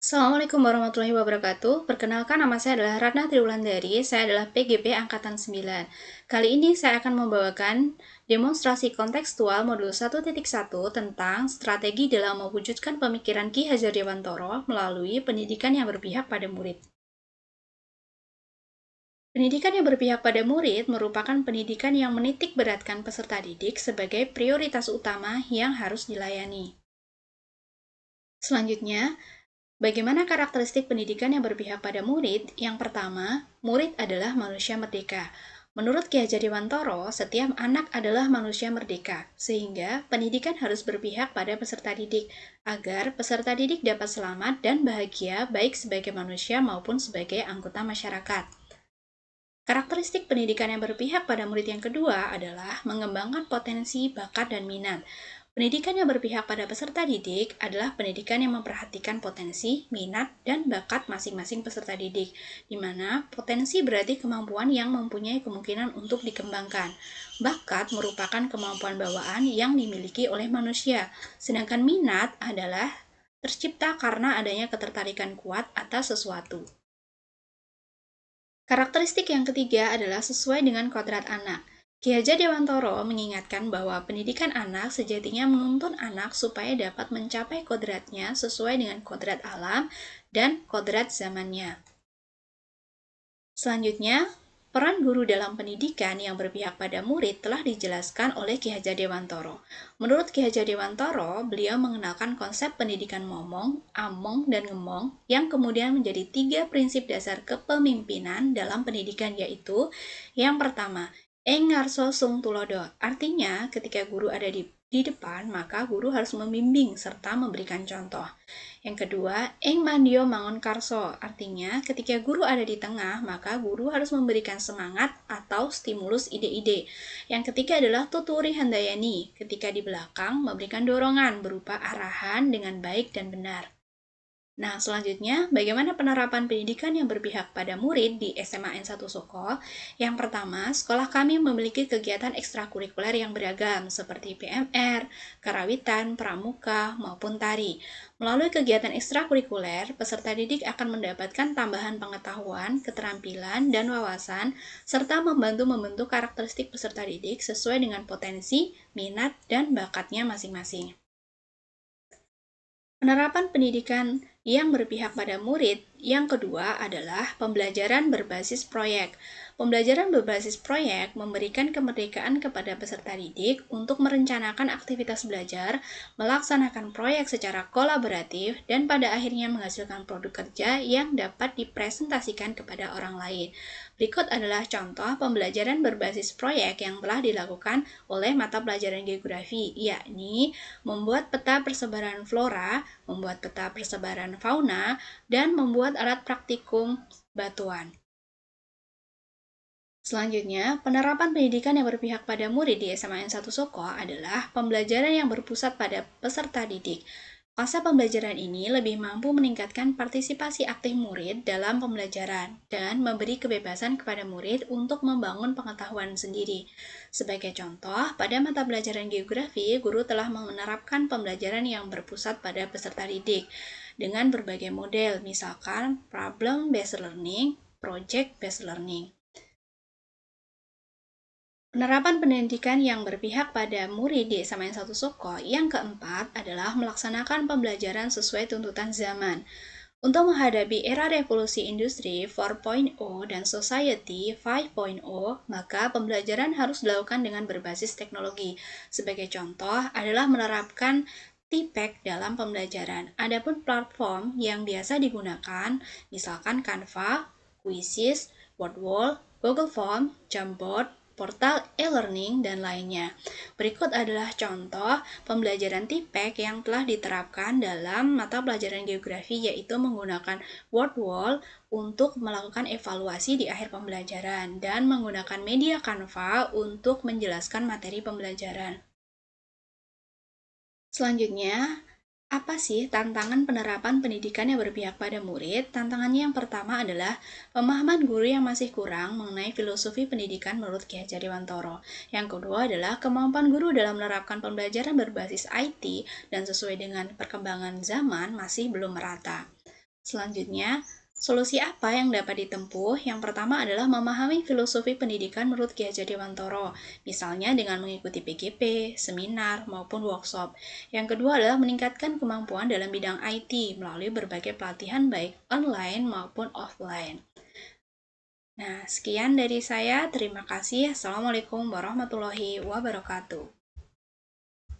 Assalamualaikum warahmatullahi wabarakatuh. Perkenalkan, nama saya adalah Ratna Triwulandari. Saya adalah PGP Angkatan 9. Kali ini saya akan membawakan demonstrasi kontekstual modul 1.1 tentang strategi dalam mewujudkan pemikiran Ki Hajar Dewantoro melalui pendidikan yang berpihak pada murid. Pendidikan yang berpihak pada murid merupakan pendidikan yang menitik beratkan peserta didik sebagai prioritas utama yang harus dilayani. Selanjutnya, bagaimana karakteristik pendidikan yang berpihak pada murid? Yang pertama, murid adalah manusia merdeka. Menurut Ki Hajar Dewantoro, setiap anak adalah manusia merdeka, sehingga pendidikan harus berpihak pada peserta didik, agar peserta didik dapat selamat dan bahagia baik sebagai manusia maupun sebagai anggota masyarakat. Karakteristik pendidikan yang berpihak pada murid yang kedua adalah mengembangkan potensi, bakat, dan minat. Pendidikan yang berpihak pada peserta didik adalah pendidikan yang memperhatikan potensi, minat, dan bakat masing-masing peserta didik, di mana potensi berarti kemampuan yang mempunyai kemungkinan untuk dikembangkan. Bakat merupakan kemampuan bawaan yang dimiliki oleh manusia, sedangkan minat adalah tercipta karena adanya ketertarikan kuat atas sesuatu. Karakteristik yang ketiga adalah sesuai dengan kodrat anak. Ki Hajar Dewantoro mengingatkan bahwa pendidikan anak sejatinya menuntun anak supaya dapat mencapai kodratnya sesuai dengan kodrat alam dan kodrat zamannya. Selanjutnya, peran guru dalam pendidikan yang berpihak pada murid telah dijelaskan oleh Ki Hajar Dewantoro. Menurut Ki Hajar Dewantoro, beliau mengenalkan konsep pendidikan momong, among, dan ngemong yang kemudian menjadi 3 prinsip dasar kepemimpinan dalam pendidikan, yaitu yang pertama, Eng ngarso sung tulodo. Artinya, ketika guru ada di depan, maka guru harus membimbing serta memberikan contoh. Yang kedua, Eng mandio mangon karso. Artinya, ketika guru ada di tengah, maka guru harus memberikan semangat atau stimulus ide-ide. Yang ketiga adalah tuturi handayani. Ketika di belakang, memberikan dorongan berupa arahan dengan baik dan benar. Nah, selanjutnya, bagaimana penerapan pendidikan yang berpihak pada murid di SMA N1 Soko? Yang pertama, sekolah kami memiliki kegiatan ekstrakurikuler yang beragam, seperti PMR, karawitan, pramuka, maupun tari. Melalui kegiatan ekstrakurikuler, peserta didik akan mendapatkan tambahan pengetahuan, keterampilan, dan wawasan, serta membantu membentuk karakteristik peserta didik sesuai dengan potensi, minat, dan bakatnya masing-masing. Penerapan pendidikan yang berpihak pada murid yang kedua adalah pembelajaran berbasis proyek. Pembelajaran berbasis proyek memberikan kemerdekaan kepada peserta didik untuk merencanakan aktivitas belajar, melaksanakan proyek secara kolaboratif, dan pada akhirnya menghasilkan produk kerja yang dapat dipresentasikan kepada orang lain. Berikut adalah contoh pembelajaran berbasis proyek yang telah dilakukan oleh mata pelajaran geografi, yakni membuat peta persebaran flora, membuat peta persebaran fauna, dan membuat alat praktikum batuan. Selanjutnya, penerapan pendidikan yang berpihak pada murid di SMA N1 Soko adalah pembelajaran yang berpusat pada peserta didik. Konsep pembelajaran ini lebih mampu meningkatkan partisipasi aktif murid dalam pembelajaran dan memberi kebebasan kepada murid untuk membangun pengetahuan sendiri. Sebagai contoh, pada mata pelajaran geografi, guru telah menerapkan pembelajaran yang berpusat pada peserta didik dengan berbagai model, misalkan problem-based learning, project-based learning. Penerapan pendidikan yang berpihak pada murid di SMA N1 Soko yang keempat adalah melaksanakan pembelajaran sesuai tuntutan zaman. Untuk menghadapi era revolusi industri 4.0 dan society 5.0, maka pembelajaran harus dilakukan dengan berbasis teknologi. Sebagai contoh adalah menerapkan TPEC dalam pembelajaran. Adapun platform yang biasa digunakan, misalkan Canva, Quizzes, Wordwall, Google Form, Jamboard, portal e-learning, dan lainnya. Berikut adalah contoh pembelajaran TPEC yang telah diterapkan dalam mata pelajaran geografi, yaitu menggunakan Wordwall untuk melakukan evaluasi di akhir pembelajaran dan menggunakan media Canva untuk menjelaskan materi pembelajaran. Selanjutnya, apa sih tantangan penerapan pendidikan yang berpihak pada murid? Tantangannya yang pertama adalah pemahaman guru yang masih kurang mengenai filosofi pendidikan menurut Ki Hajar Dewantoro. Yang kedua adalah kemampuan guru dalam menerapkan pembelajaran berbasis IT dan sesuai dengan perkembangan zaman masih belum merata. Selanjutnya, solusi apa yang dapat ditempuh? Yang pertama adalah memahami filosofi pendidikan menurut Ki Hajar Dewantara, misalnya dengan mengikuti PGP, seminar, maupun workshop. Yang kedua adalah meningkatkan kemampuan dalam bidang IT melalui berbagai pelatihan baik online maupun offline. Nah, sekian dari saya. Terima kasih. Assalamualaikum warahmatullahi wabarakatuh.